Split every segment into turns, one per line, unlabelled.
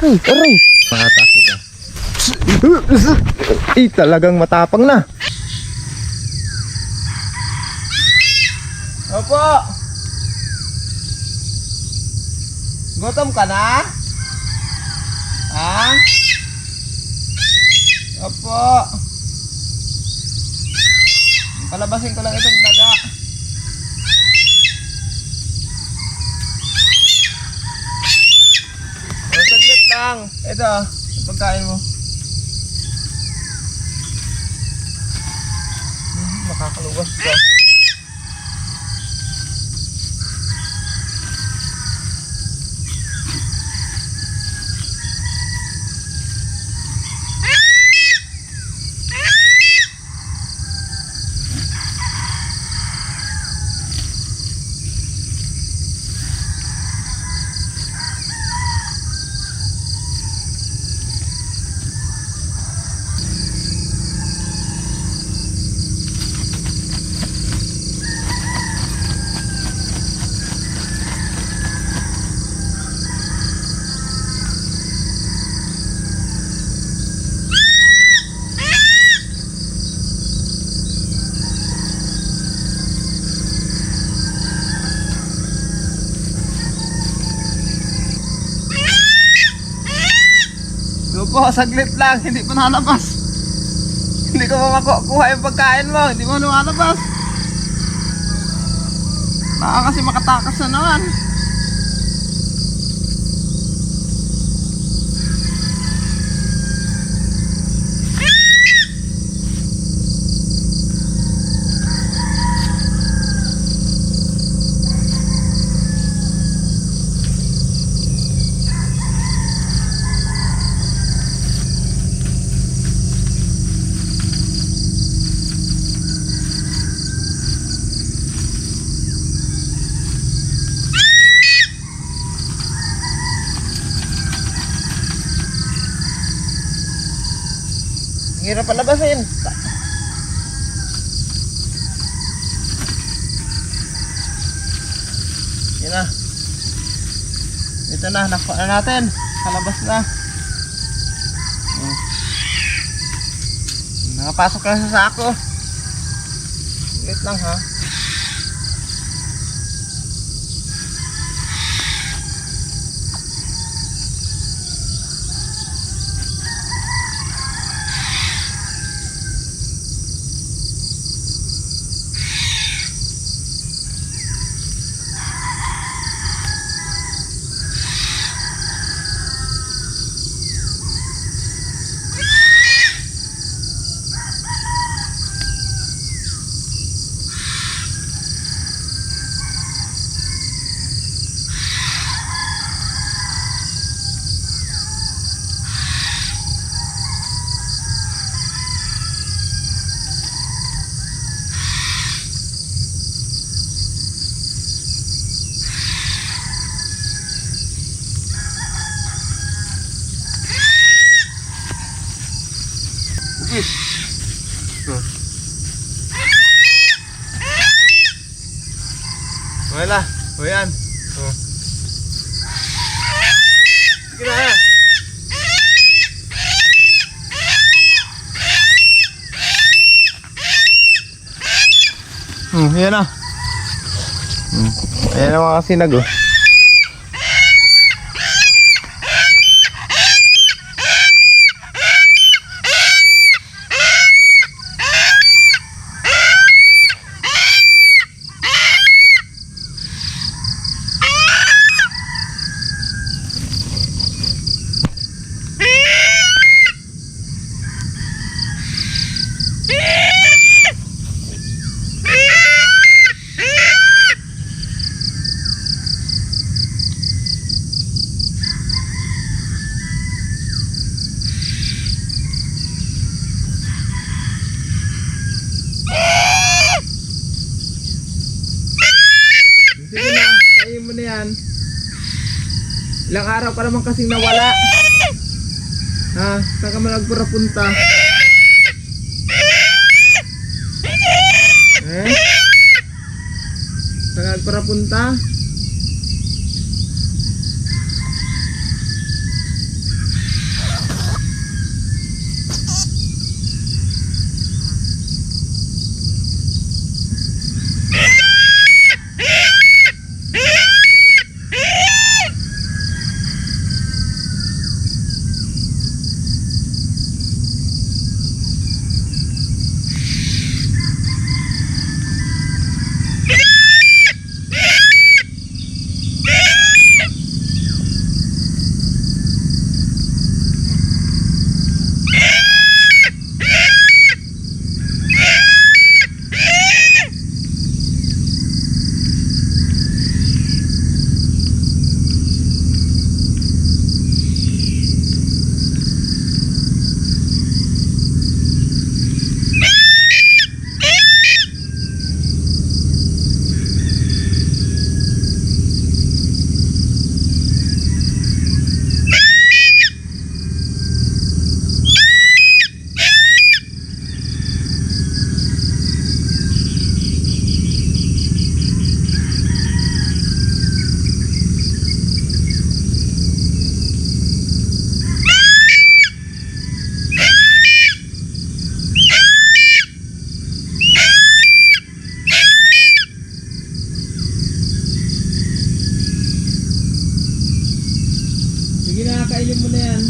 Ay, aray. Maatake ka. Talagang matapang na. Opo. Gutom ka na? Ha? Opo. Palabasin ko lang itong daga. Saglit lang. Ito, yung pagkain mo. Makakaluwas ka. Po, saglit lang, hindi pa nalabas. Hindi ko makuha yung pagkain mo, hindi mo lumalabas. Baka kasi makatakas na naman. Hirap palabasin. Yan na. Ito na, nakuha na natin. Kalabas na. Nakapasok na sa sako. Ulit lang ha. Wala, o yan. Sige na. Yan na. Ayan ang mga sinag oh. Ilang araw ka naman kasing nawala. Ha? Saan ka man nagpurapunta? Saan ka nagpurapunta? Sige na, kainin mo na yan.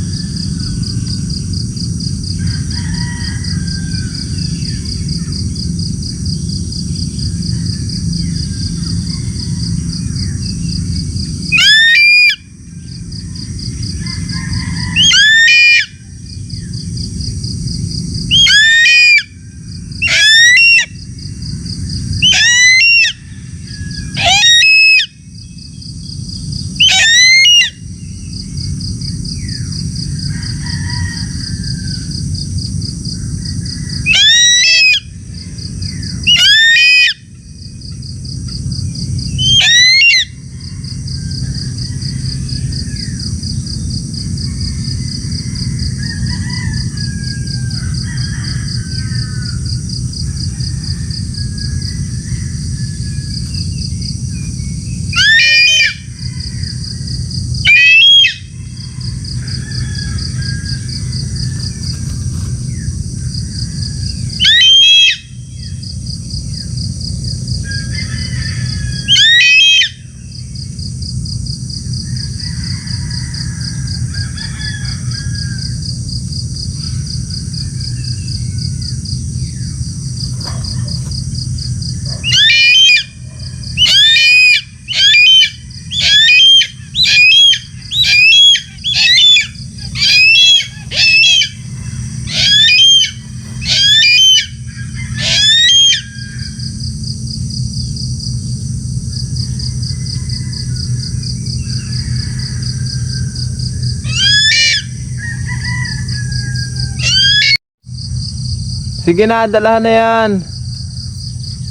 Sige na, dalahan na yan.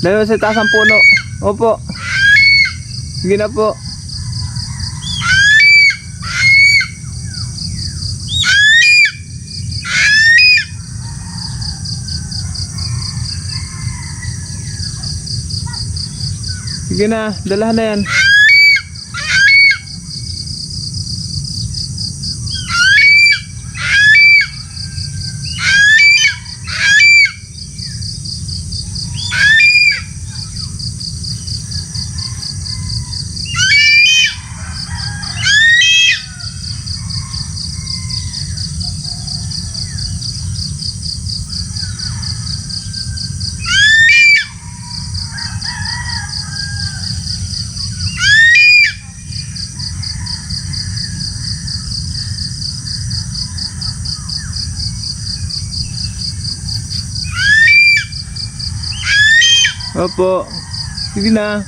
Dalahan sa taas ang puno. Opo. Sige na po. Sige na, dalahan na yan. Opo. Sige na.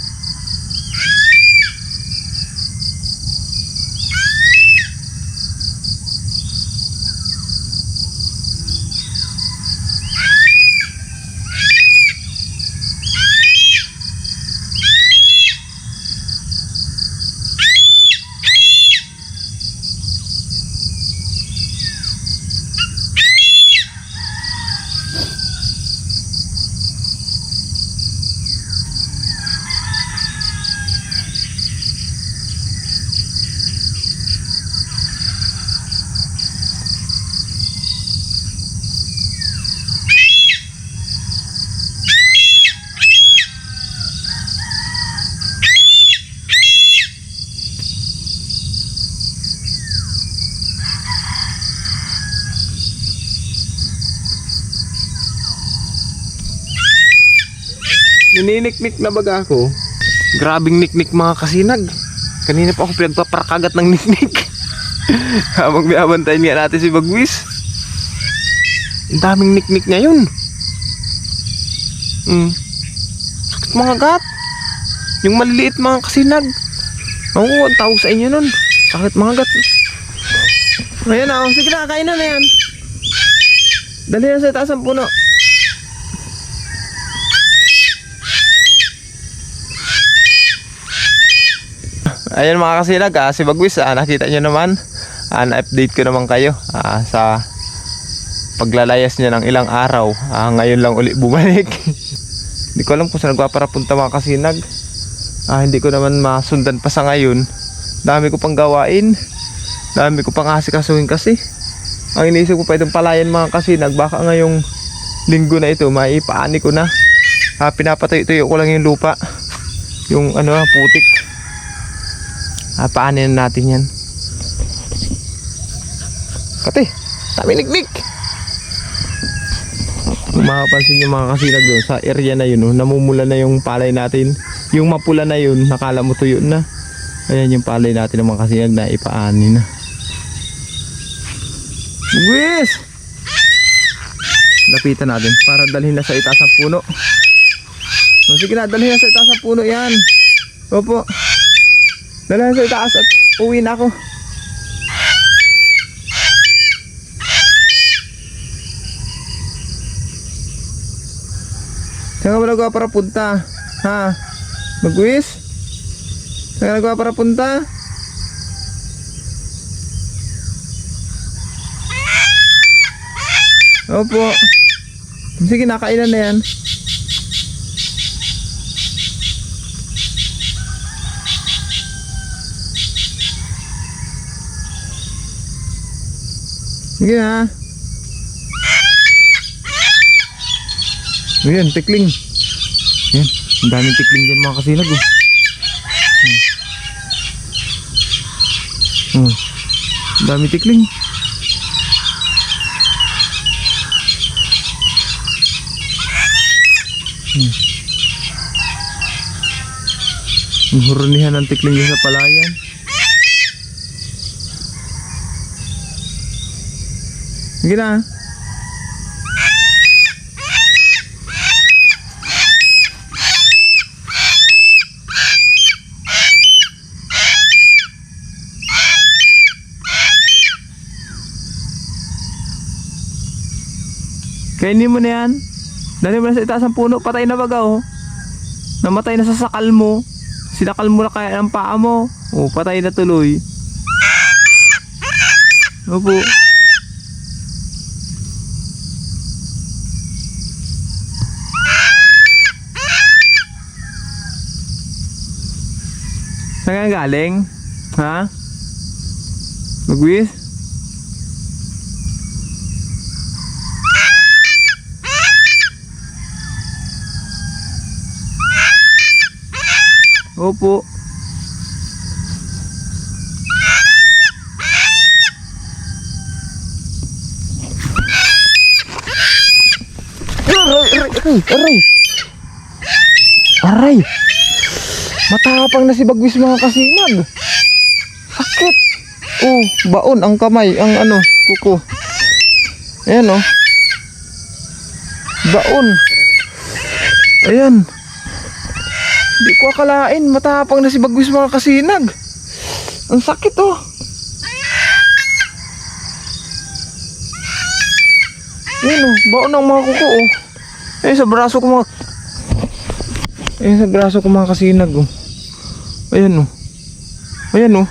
Niniknik na baga ako. Grabing niknik mga kasinag. Kanina pa ako pinagpaparakagat ng niknik. Habang binabantayan nga natin si Bagwis. Ang daming niknik ngayon. Sakit mga gat. Yung maliliit mga kasinag. Oo, ang tawag sa inyo nun. Sakit mga gat. Ayan na, sige na, kain na yan. Dali na sa taas ang puno. Ayan mga kasinag, si Bagwis, nakita nyo naman, na-update ko naman kayo sa paglalayas niya ng ilang araw. Ngayon lang uli bumalik. Hindi ko alam kung saan nagpaparapunta mga kasinag. Hindi ko naman masundan pa sa ngayon. Dami ko pang gawain, dami ko pang asikasuhin kasi. Ang iniisip ko pa itong palayan mga kasinag, baka ngayong linggo na ito maipaani ko na. Pinapatuyo-tuyo ko lang yung lupa, yung putik. Paanin natin yan. Kati, dami niknik. Kung makapansin nyo mga kasinag doon, sa area na yun, namumula na yung palay natin. Yung mapula na yun, nakala mo tuyo na. Ayan yung palay natin ng mga kasinag na ipaani na. Buwis! Lapitan natin para dalhin na sa itaas ng puno. O, sige na, dalhin na sa itaas ng puno yan. Opo. Dalhin sa itaas at uwi na ako. Saan ka ba nagawa para punta? Ha? Magwis? Saan ka nagawa para punta? Opo. Sige, nakainan na yan. Sige na. Ayan, tikling. Ayan, ang daming tikling dyan mga kasinag. Ang daming tikling. Ang hurunihan ng tikling dyan sa palayan. Sige na. Kainin mo na yan. Dali mo na sa itaas ng puno. Patay na baga oh. Namatay na sa sakal mo. Sinakal mo na kaya ng paa mo. Oh, patay na tuloy. Opo. Saan ka galing? Ha? Magwis? Opo. Aray! Aray! Matapang na si Bagwis mga kasinag. Sakit. Oh, baon ang kamay, ang ano, kuko. Ayan oh. Baon. Ayan. Hindi ko akalain, matapang na si Bagwis mga kasinag. Ang sakit oh. Ayan oh, baon ang mga kuko oh. Ayan sa braso ko mga... Ayan sa braso ko mga kasinag oh. Ayan oh. Ayan oh.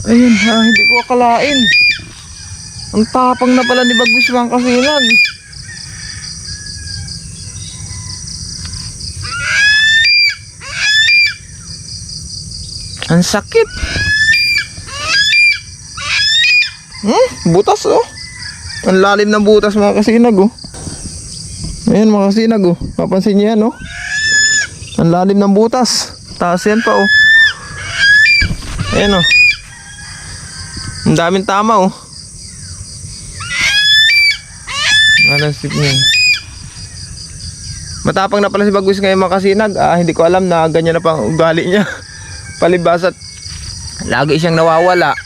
Ayan ha, hindi ko akalain. Ang tapang na pala ni Bagwis mga kasinag. Ang sakit. Butas oh. Ang lalim ng butas mga kasinag oh. Ayan mga kasinag oh. Papansin niyo yan oh. Ang lalim ng butas. Taas yan pa oh. Ayan oh. Ang daming tama oh. Nalasip niya. Matapang na pala si Bagwis ngayon mga kasinag. Hindi ko alam na ganyan na pang ugali niya. Palibas at lagi siyang nawawala.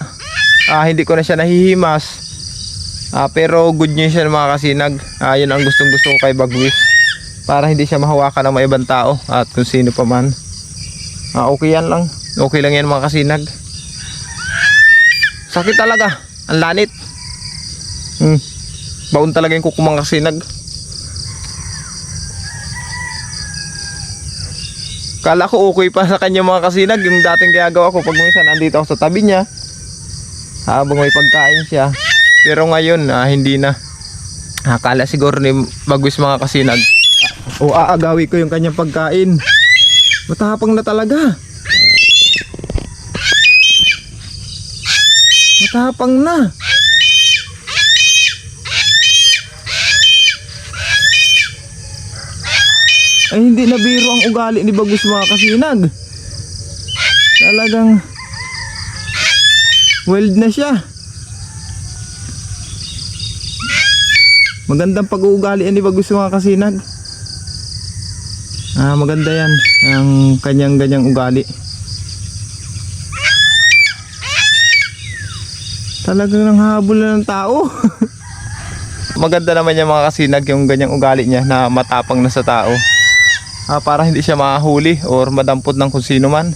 Hindi ko na siya nahihimas. Pero good news yan mga kasinag. Yun ang gustong gusto ko kay Bagwis. Para hindi siya mahawakan ng mga ibang tao. At kung sino pa man. Okay yan lang. Okay lang yan mga kasinag. Sakit talaga. Ang lanit. Baon talaga yung kuko mga kasinag. Kala ko okay pa sa kanya mga kasinag. Yung dating ginagawa ko pag minsan nandito ako sa tabi niya. Habang may pagkain siya. Pero ngayon hindi na. Akala siguro ni Bagwis mga kasinag aagawi ko yung kanyang pagkain. Matapang na talaga. Matapang na. Ay hindi na biro ang ugali ni Bagwis mga kasinag. Talagang wild na siya. Magandang pag-uugali ni Bagus mga kasinag. Maganda yan ang kanyang ganyang ugali. Talagang nanghabol na ng tao. Maganda naman yung mga kasinag yung ganyang ugali niya na matapang na sa tao. Para hindi siya mahuli or madampot ng kung sino man.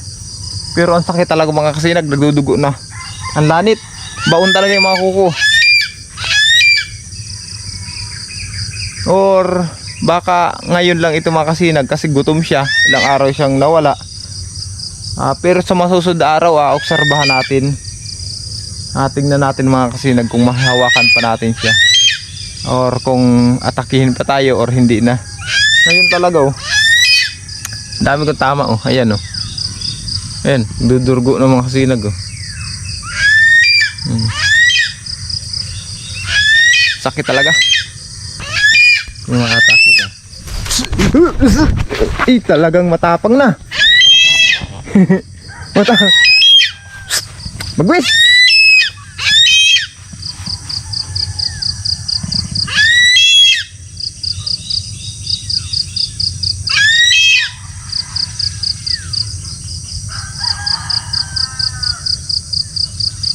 Pero ang sakit talaga mga kasinag, nagdudugo na. Ang lanit, baon talaga yung mga kuko. Or baka ngayon lang ito mga kasinag kasi gutom siya, ilang araw siyang nawala. Pero sa masusunod na araw, obserbahan natin. Tingnan natin mga kasinag kung mahawakan pa natin siya. Or kung atakihin pa tayo or hindi na. Ngayon talaga dami ko tama ayan ayan, dudurgo ng mga kasinag Sakit talaga yung mga atake ko. Talagang matapang na. Bagwis.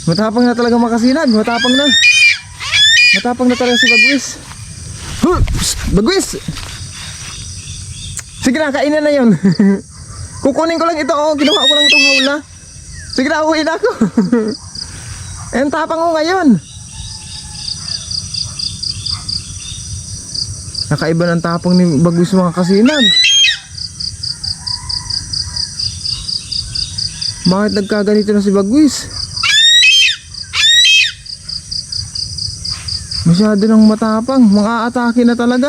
Matapang na talaga mga kasinag, matapang na. Matapang na talaga si Bagwis. Bagwis! Sige na, kainan na yun. Kukunin ko lang ito, ginawa ko lang itong hawla. Sige na, uwi na ako. Ang tapang ko ngayon. Nakaiba ng tapang ni Bagwis mga kasinag. Bakit nagkaganito na si Bagwis? Masyado nang matapang, mga atake na talaga.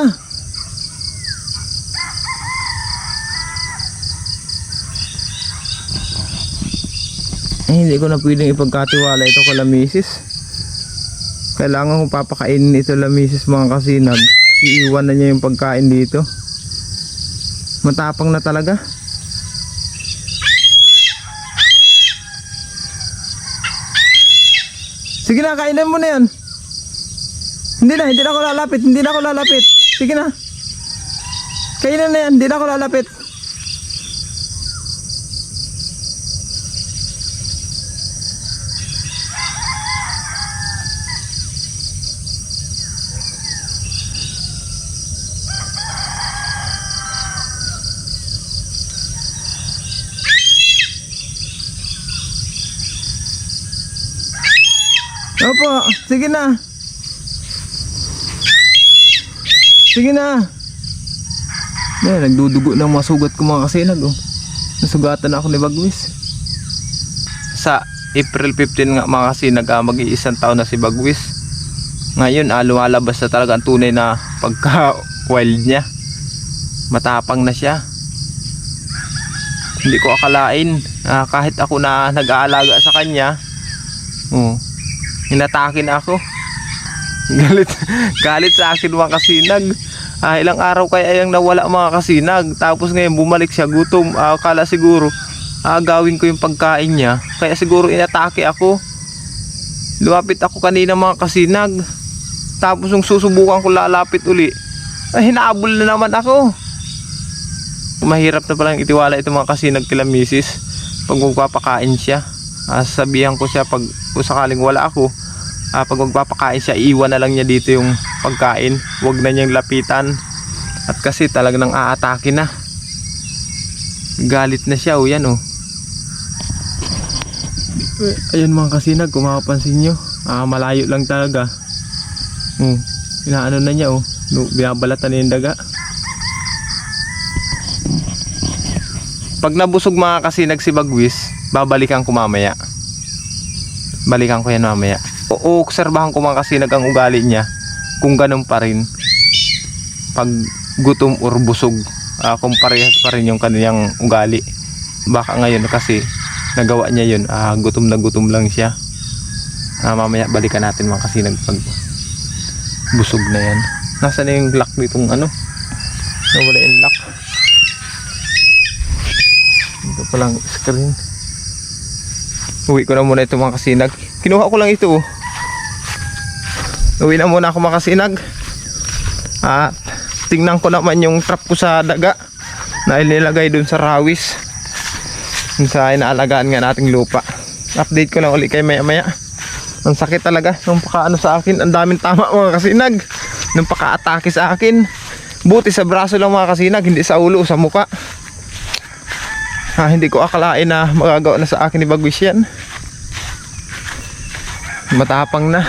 Hindi ko na pwedeng ipagkatiwala ito kala misis. Kailangan kong papakainin ito la misis mga kasinag. Iiwan na niya yung pagkain dito. Matapang na talaga. Sige na, kainan mo na yan. Hindi na ako lalapit, hindi na ako lalapit. Sige na. Kainan na yan, hindi na ako lalapit. Opo, sige na. Sige na. Nagdudugo ng mga sugat ko mga kasinag Nasugatan na ako ni Bagwis. Sa April 15 nga mga kasinag, mag-iisang taon na si Bagwis. Ngayon lumalabas na talaga ang tunay na pagka-wild niya. Matapang na siya. Hindi ko akalain kahit ako na nag-aalaga sa kanya, inatake na ako. Galit sa akin mga kasinag. Ilang araw kaya yung nawala mga kasinag. Tapos ngayon bumalik siya, gutom. Akala siguro gawin ko yung pagkain niya, kaya siguro inatake ako. Lumapit ako kanina mga kasinag. Tapos nung susubukan ko lalapit uli, hinabol na naman ako. Mahirap na palang itiwala ito mga kasinag kila misis pag magpapakain siya. Sabihan ko siya pag kung sakaling wala ako, pag magpapakain siya, iwan na lang niya dito yung pagkain, huwag na niyang lapitan. At kasi talagang nang aatake na, galit na siya. Yan ayun mga kasinag, kung mapapansin nyo, malayo lang talaga. Inaano na niya binabalatan na yung daga. Pag nabusog mga kasinag si Bagwis, babalikan ko mamaya. Balikan ko yan mamaya. Obserbahan ko mga kasinag ang ugali niya, kung ganun pa rin pag gutom or busog, kung parehas pa rin yung kaniyang ugali. Baka ngayon kasi nagawa niya yun, gutom na gutom lang siya. Mamaya balikan natin mga kasinag pag busog na yan. Nasaan na yung lock nitong nawala yung lock. Ito palang screen. Uwi ko na muna ito mga kasinag. Kinuha ko lang ito. Uwi na muna ako mga kasinag. At tingnan ko naman yung trap ko sa daga na inilagay dun sa rawis. Yung sa inaalagaan nga nating lupa. Update ko lang ulit kay maya maya. Ang sakit talaga nung pakaano sa akin. Ang daming tama mga kasinag. Nung paka-atake sa akin. Buti sa braso lang mga kasinag, hindi sa ulo, sa muka. Hindi ko akalain na magagawa na sa akin ni Bagwis yan. Matapang na.